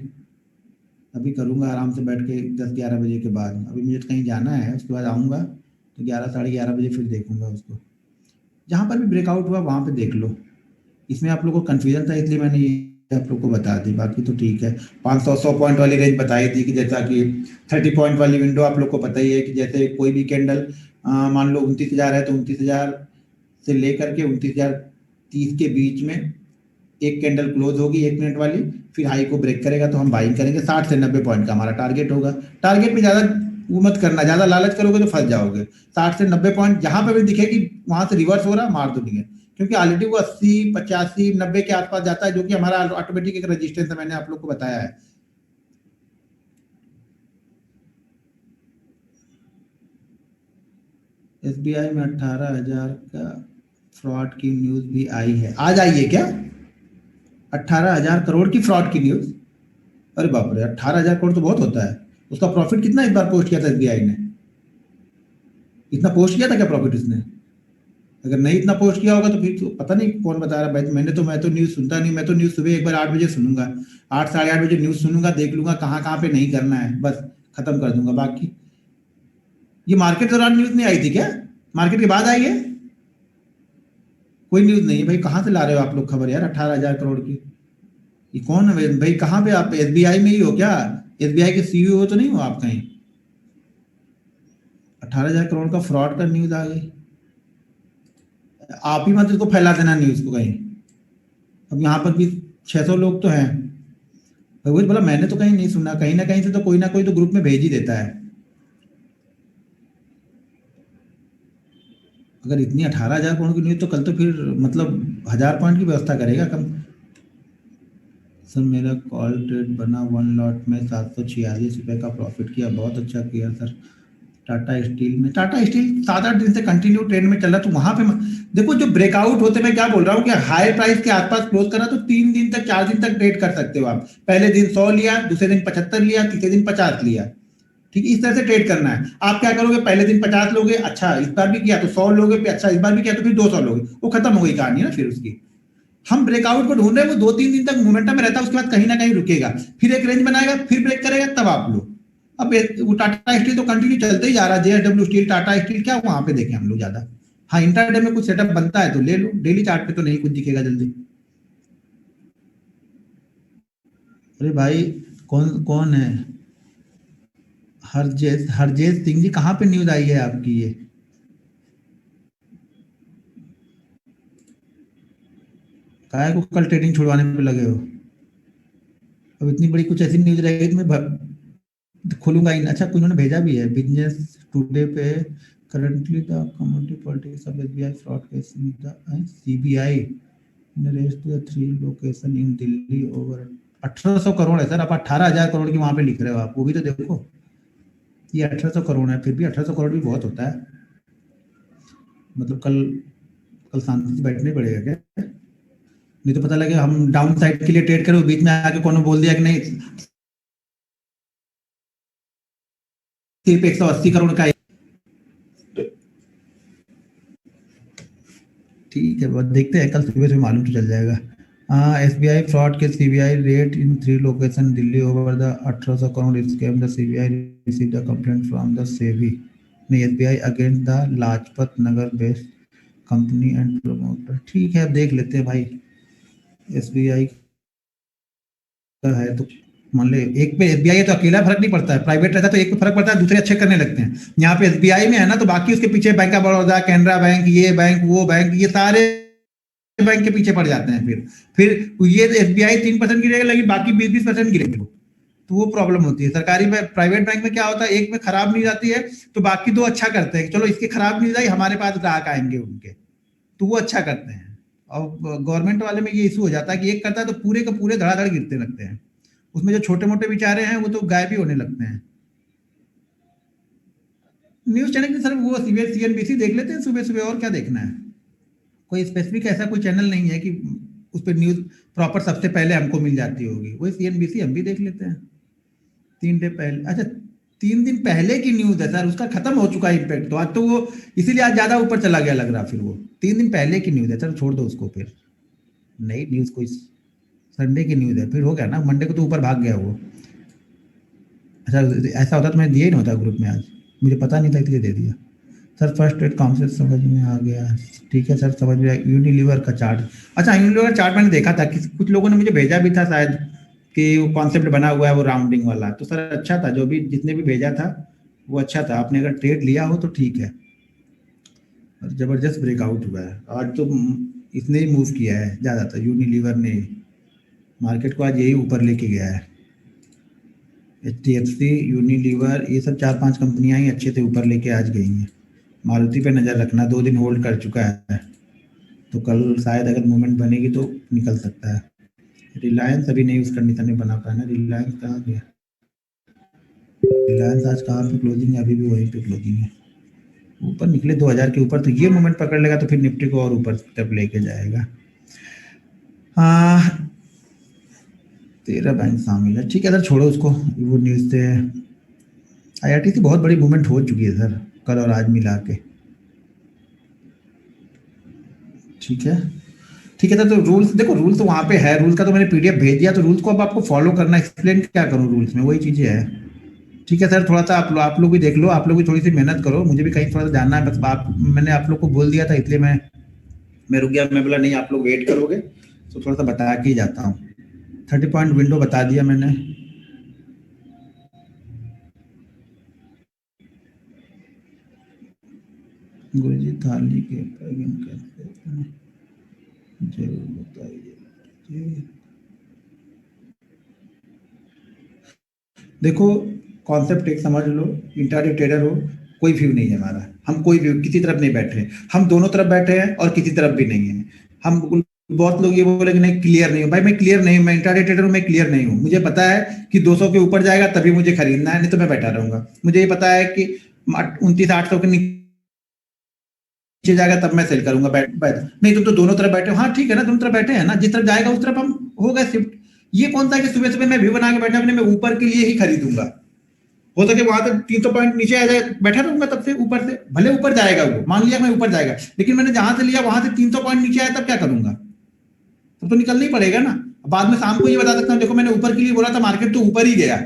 अभी करूँगा आराम से बैठ के 10-11 बजे के बाद। अभी मुझे कहीं जाना है, उसके बाद आऊँगा तो 11 साढ़े 11 बजे फिर देखूँगा उसको। जहाँ पर भी ब्रेकआउट हुआ वहाँ पे देख लो। इसमें आप लोगों को कन्फ्यूजन था इसलिए मैंने ये आप लोग को बता दी, बाकी तो ठीक है। 500-100 पॉइंट वाली रेंज बताई थी कि जैसा कि 30 पॉइंट वाली विंडो आप लोग को पता ही है कि जैसे कोई भी कैंडल मान लो 29,000 है तो 29,000 से लेकर के 29,030 के बीच में एक कैंडल क्लोज होगी 1 मिनट वाली, फिर हाई को ब्रेक करेगा तो हम बाइंग करेंगे। 60 से 90 पॉइंट का हमारा टारगेट होगा। टारगेट में ज़्यादा वो मत करना, ज़्यादा लालच करोगे तो फंस जाओगे। 60 से 90 पॉइंट जहाँ पे भी दिखेगी वहां से रिवर्स हो रहा मार दो नहीं है, क्योंकि ऑलरेडी वो 80 85 90 के आसपास जाता है, जो कि हमारा ऑटोमेटिक एक रजिस्टेंस है, मैंने आप लोग को बताया है। एसबीआई में 18,000 का फ्रॉड की न्यूज भी आई है। आज आई है क्या? 18,000 करोड़ की फ्रॉड की न्यूज? अरे बाप रे, 18,000 करोड़ तो बहुत होता है। उसका प्रॉफिट कितना इस बार पोस्ट किया था एसबीआई ने? इतना पोस्ट किया था क्या प्रॉफिट इसने? अगर नहीं इतना पोस्ट किया होगा तो फिर तो पता नहीं कौन बता रहा है भाई। मैं तो न्यूज़ सुनता नहीं। मैं तो न्यूज़ सुबह एक बार 8 बजे सुनूंगा, 8 साढ़े 8 बजे न्यूज़ सुनूंगा, देख लूंगा कहाँ कहाँ पे नहीं करना है, बस खत्म कर दूंगा। बाकी ये मार्केट दौरान न्यूज़ नहीं आई थी क्या? मार्केट के बाद आई है? कोई न्यूज़ नहीं है भाई। कहाँ से ला रहे हो आप लोग खबर यार 18,000 करोड़ की? ये कौन है भाई? कहाँ पे आप एसबीआई में ही हो क्या? एसबीआई के सीईओ तो नहीं हो आप कहीं? 18,000 करोड़ का फ्रॉड का न्यूज़ आ गई। आप ही मत इसको फैला देना न्यूज़ को कहीं। अब यहाँ पर भी 600 लोग तो हैं। वही बोला, मैंने तो कहीं नहीं सुना। कहीं ना कहीं से तो कोई तो ग्रुप में भेज ही देता है। अगर इतनी 18,000 करोड़ की न्यूज तो कल तो फिर मतलब 1,000 पॉइंट की व्यवस्था करेगा कम। सर मेरा कॉल ट्रेड बना 1 लॉट में 746 रुपये का प्रॉफिट किया। बहुत अच्छा किया सर। टाटा स्टील में, टाटा स्टील 7-8 दिन से कंटिन्यू ट्रेंड में चल रहा, तो वहां पे देखो जो ब्रेकआउट होते, मैं क्या बोल रहा हूँ कि हाई प्राइस के आसपास क्लोज करा तो 3 दिन तक 4 दिन तक ट्रेड कर सकते हो आप। पहले दिन 100 लिया, दूसरे दिन 75 लिया, तीसरे दिन 50 लिया। ठीक है, इस तरह से ट्रेड करना है। आप क्या करोगे, पहले दिन 50 लोगे, अच्छा इस बार भी किया तो 100 लोगे, फिर अच्छा इस बार भी किया तो फिर 200 लोगे, वो खत्म हो गई कहानी है ना फिर उसकी। हम ब्रेकआउट को ढूंढ रहे हैं, वो 2-3 दिन तक मोमेंटम में रहता है, उसके बाद कहीं ना कहीं रुकेगा, फिर एक रेंज बनाएगा, फिर ब्रेक करेगा, तब आप लो। अब वो टाटा स्टील तो कंटिन्यू चलते ही जा रहा है। जेएसडब्ल्यू स्टील, टाटा स्टील, क्या वहां पे देखें हम लोग ज्यादा। हाँ, इंटरडे में कुछ सेटअप बनता है तो ले लो, डेली चार्ट पे तो नहीं कुछ दिखेगा जल्दी। अरे भाई, कौन कौन है? हरजेश सिंह जी, कहाँ पे न्यूज आई है आपकी ये? काहे को कल ट्रेडिंग छुड़वाने पे लगे हो? अब इतनी बड़ी कुछ ऐसी न्यूज रहेगी तो मैं खोलूंगा ही नहीं। अच्छा, कुछ उन्होंने भेजा भी है बिजनेस टुडे पे। Currently the commodity politics of SBI fraud case in the CBI in arrest the 3 location in Delhi over. 1800 crore है सर, आप 18,000 करोड़ की वहां पे लिख रहे हो। आप वो भी तो देखो, ये 1800 करोड़ है, फिर भी 1800 करोड़ भी बहुत होता है। मतलब कल कल शांति से बैठना ही पड़ेगा क्या? नहीं तो पता लगे हम डाउन साइड के लिए ट्रेड करें, बीच में आके कोनो बोल दिया कि नहीं सिर्फ 180 करोड़ का। ठीक है, बस देखते हैं, कल सुबह से मालूम तो चल जाएगा। SBI fraud case, CBI red in 3 location Delhi over the 1800 crore scam, the CBI received the complaint from the SEBI, नहीं SBI against the Lajpat Nagar based company and promoter. ठीक है, अब देख लेते हैं भाई, SBI का है तो मान ले एक पे SBI है तो अकेला फर्क नहीं पड़ता है, प्राइवेट रहता तो एक पे फर्क पड़ता है, दूसरे अच्छे करने लगते हैं। यहाँ पे SBI में है ना, तो बाकी उसके पीछे bank of Baroda, Canara bank, ये बैंक, वो बैंक, ये सारे बैंक के पीछे पड़ जाते हैं। फिर ये SBI 3% गिरेगा, लेकिन बाकी 20-20% गिरेंगे, तो वो प्रॉब्लम होती है। सरकारी में, प्राइवेट बैंक में क्या होता है, एक में खराब नहीं जाती है तो बाकी दो अच्छा करते हैं, चलो इसके खराब नहीं जाए, हमारे पास ग्राहक आएंगे उनके, तो वो अच्छा करते हैं। और गवर्नमेंट वाले में ये इशू हो जाता है कि एक करता है तो पूरे के पूरे धड़ाधड़ गिरते लगते हैं, उसमें जो छोटे मोटे बेचारे हैं वो तो गायब ही होने लगते हैं। न्यूज चैनल की सर वो CNBC देख लेते हैं सुबह सुबह, और क्या देखना है। कोई स्पेसिफिक ऐसा कोई चैनल नहीं है कि उस पर न्यूज प्रॉपर सबसे पहले हमको मिल जाती होगी, वही CNBC हम भी देख लेते हैं 3 डे पहले। अच्छा 3 दिन पहले की न्यूज है सर, उसका खत्म हो चुका है इम्पैक्ट, तो आज तो वो इसीलिए आज ज्यादा ऊपर चला गया लग रहा, फिर वो 3 दिन पहले की न्यूज है सर, छोड़ दो उसको। फिर नई न्यूज कोई संडे की न्यूज है, फिर हो गया ना, मंडे को तो ऊपर भाग गया वो। अच्छा ऐसा होता तो मैं दिया ही नहीं होता ग्रुप में, आज मुझे पता नहीं था इसलिए दे दिया। सर फर्स्ट एड कॉन्सेप्ट समझ में आ गया, ठीक है सर समझ में आया। यूनिलीवर का चार्ट, अच्छा यूनिलीवर का चार्ट मैंने देखा था, कुछ लोगों ने मुझे भेजा भी था शायद कि वो कॉन्सेप्ट बना हुआ है वो राउंडिंग वाला, तो सर अच्छा था, जो भी जितने भी भेजा था वो अच्छा था, आपने अगर ट्रेड लिया हो तो ठीक है। और जबरदस्त ब्रेकआउट हुआ है आज तो, इसने ही मूव किया है ज़्यादातर, यूनिलीवर ने मार्केट को आज यही ऊपर लेके गया है। HDFC, यूनिलीवर, ये सब 4-5 कंपनियां ही अच्छे से ऊपर लेके आज गई हैं। मारुति पे नज़र रखना, 2 दिन होल्ड कर चुका है, तो कल शायद अगर मूवमेंट बनेगी तो निकल सकता है। रिलायंस अभी नहीं उस कंडीशन में बना पाया ना, रिलायंस कहाँ गया, रिलायंस आज कहाँ पे क्लोजिंग है, अभी भी वहीं पे क्लोजिंग है। ऊपर निकले 2000 के ऊपर, तो ये मूवमेंट पकड़ लेगा तो फिर निफ्टी को और ऊपर तक लेके जाएगा। हाँ 13 बैंक शामिल है, ठीक है सर छोड़ो उसको, वो न्यूज़ से। IRTC बहुत बड़ी मूवमेंट हो चुकी है सर, कल और आज मिला के। ठीक है सर, तो रूल्स देखो, रूल्स तो वहाँ पे है, रूल्स का तो मैंने PDF भेज दिया, तो रूल्स को अब आपको फॉलो करना, एक्सप्लेन क्या करूँ रूल्स में, वही चीज़ें है। ठीक है सर, थोड़ा सा आप लोग भी देख लो, आप लोग भी थोड़ी सी मेहनत करो, मुझे भी कहीं थोड़ा सा जानना है, बस मैंने आप लोग को बोल दिया था इसलिए मैं रुक गया, मैं बोला नहीं आप लोग वेट करोगे तो थोड़ा सा बता के ही जाता हूँ। 30 पॉइंट विंडो बता दिया मैंने। गुरुजी थाली के पैगन कैसे जरूर बताइए। देखो कॉन्सेप्ट एक समझ लो, इंट्राडे ट्रेडर हो, कोई व्यू नहीं है हमारा, हम कोई व्यू किसी तरफ नहीं बैठे हैं, हम दोनों तरफ बैठे हैं और किसी तरफ भी नहीं है। हम बहुत लोग ये बोले कि नहीं क्लियर नहीं हूँ, भाई मैं क्लियर नहीं हूँ, मैं इंट्राडे ट्रेडर हूँ, मैं क्लियर नहीं हूँ। मुझे पता है कि 200 के ऊपर जाएगा तभी मुझे खरीदना है, नहीं तो मैं बैठा रहूंगा। मुझे ये पता है कि 29,800 के नीचे जाएगा तब मैं सेल करूंगा, बैठ नहीं तुम तो दोनों तरफ बैठे हो। हाँ ठीक है ना, दोनों तरफ बैठे हैं ना, जिस तरफ जाएगा उस तरफ हम हो गए शिफ्ट। ये कौन सा है कि सुबह सुबह मैं व्यू बना के बैठा, मैं ऊपर के लिए ही खरीदूंगा, हो सके वहां तक 300 पॉइंट नीचे आ जाए, बैठा रहूंगा तब से ऊपर से, भले ऊपर जाएगा वो, मान लिया मैं ऊपर जाएगा, लेकिन मैंने जहां से लिया वहां से 300 पॉइंट नीचे आया तब क्या करूंगा, तब तो निकलना ही पड़ेगा ना। बाद में शाम को ये बता सकता हूँ देखो मैंने ऊपर के लिए बोला था, मार्केट तो ऊपर ही गया,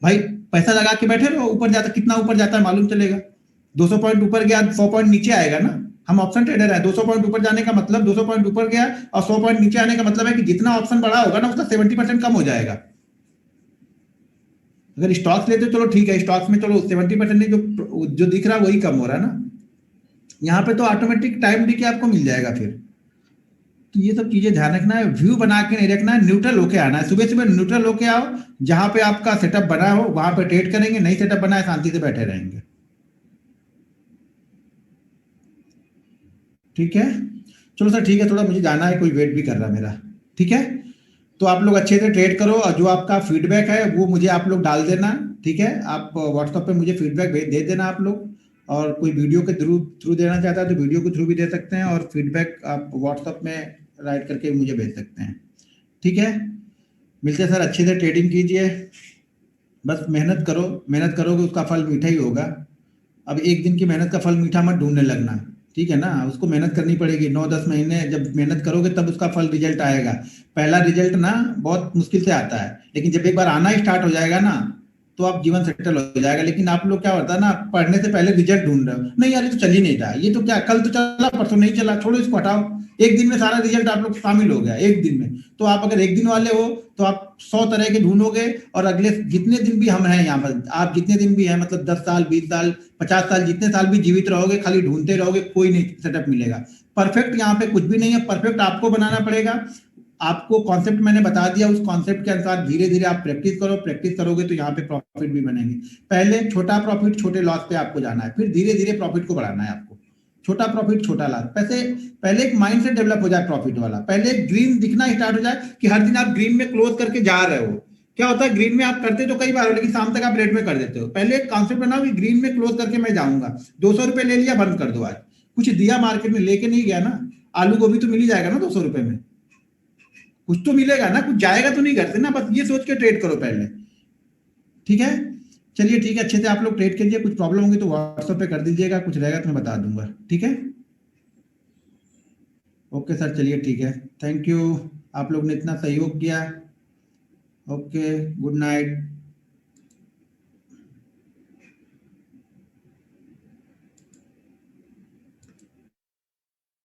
भाई पैसा लगा के बैठे रहो, ऊपर जाता कितना ऊपर जाता है मालूम चलेगा। 200 पॉइंट ऊपर गया, 100 पॉइंट नीचे आएगा ना, हम ऑप्शन ट्रेडर है, 200 पॉइंट ऊपर जाने का मतलब 200 पॉइंट ऊपर गया और 100 पॉइंट नीचे आने का मतलब है कि जितना ऑप्शन बढ़ा होगा ना उसका 70% कम हो जाएगा। अगर स्टॉक्स लेते चलो ठीक है, स्टॉक्स में चलो 70% नहीं, जो दिख रहा है वही कम हो रहा है ना, यहाँ पे तो ऑटोमेटिक टाइम डी के आपको मिल जाएगा फिर। तो ये सब चीजें ध्यान रखना है, व्यू बना के नहीं रखना है, न्यूट्रल होके आना है, सुबह सुबह न्यूट्रल होके आओ, जहां पे आपका सेटअप बना हो वहां पे ट्रेड करेंगे, नहीं सेटअप बना है शांति से बैठे रहेंगे। ठीक है चलो सर, ठीक है, थोड़ा मुझे जाना है, कोई वेट भी कर रहा है मेरा। ठीक है तो आप लोग अच्छे से ट्रेड करो, और जो आपका फीडबैक है वो मुझे आप लोग डाल देना। ठीक है, आप व्हाट्सएप पे मुझे फीडबैक दे देना आप लोग, और कोई वीडियो के थ्रू थ्रू देना चाहता है तो वीडियो के थ्रू भी दे सकते हैं, और फीडबैक आप व्हाट्सएप में राइट करके मुझे भेज सकते हैं। ठीक है, मिलते हैं सर, अच्छे से ट्रेडिंग कीजिए, बस मेहनत करो, मेहनत करोगे उसका फल मीठा ही होगा। अब एक दिन की मेहनत का फल मीठा मत ढूंढने लगना, ठीक है ना, उसको मेहनत करनी पड़ेगी, 9-10 महीने जब मेहनत करोगे तब उसका फल रिजल्ट आएगा। पहला रिजल्ट ना बहुत मुश्किल से आता है, लेकिन जब एक बार आना स्टार्ट हो जाएगा ना, तो आप जीवन सेटल हो जाएगा। लेकिन आप लोग क्या होता है ना, पढ़ने से पहले रिजल्ट ढूंढ रहे हो, नहीं यार ये तो चल ही नहीं रहा, ये तो क्या कल तो चला परसों नहीं चला, छोड़ो इसको हटाओ। एक दिन में सारा रिजल्ट आप लोग शामिल हो गया एक दिन में। तो आप अगर एक दिन वाले हो तो आप 100 तरह के ढूंढोगे, और अगले जितने दिन भी हम हैं यहाँ पर, आप जितने दिन भी हैं, मतलब 10 साल 20 साल 50 साल जितने साल भी जीवित रहोगे, खाली ढूंढते रहोगे, कोई नहीं सेटअप मिलेगा। परफेक्ट यहाँ पे कुछ भी नहीं है, परफेक्ट आपको बनाना पड़ेगा। आपको कॉन्सेप्ट मैंने बता दिया, उस कॉन्सेप्ट के अनुसार धीरे धीरे आप प्रैक्टिस करो, प्रैक्टिस करोगे तो यहाँ पे प्रॉफिट भी बनेंगे। पहले छोटा प्रॉफिट छोटे लॉस पे आपको जाना है, फिर धीरे धीरे प्रॉफिट को बढ़ाना है आपको। छोटा प्रॉफिट छोटा लॉस, पैसे पहले एक माइंड सेट डेवलप हो जाए प्रॉफिट वाला, पहले एक ग्रीन दिखना स्टार्ट हो जाए कि हर दिन आप ग्रीन में क्लोज करके जा रहे हो। क्या होता है, ग्रीन में आप करते तो कई बार हो, लेकिन शाम तक आप रेड में कर देते हो। पहले एक कॉन्सेप्ट बनाओ कि ग्रीन में क्लोज करके मैं जाऊंगा, 200 रुपए ले लिया, बंद कर दो। आज कुछ दिया मार्केट में, लेके नहीं गया ना, आलू गोभी तो मिल ही जाएगा ना 200 रुपए में, कुछ तो मिलेगा ना, कुछ जाएगा तो नहीं घर से ना, बस ये सोच के ट्रेड करो पहले। ठीक है, चलिए ठीक है, अच्छे से आप लोग ट्रेड कीजिए, कुछ प्रॉब्लम होगी तो व्हाट्सएप पे कर दीजिएगा, कुछ रहेगा तो मैं बता दूंगा। ठीक है, ओके सर, चलिए ठीक है, थैंक यू, आप लोग ने इतना सहयोग किया। Okay, good night.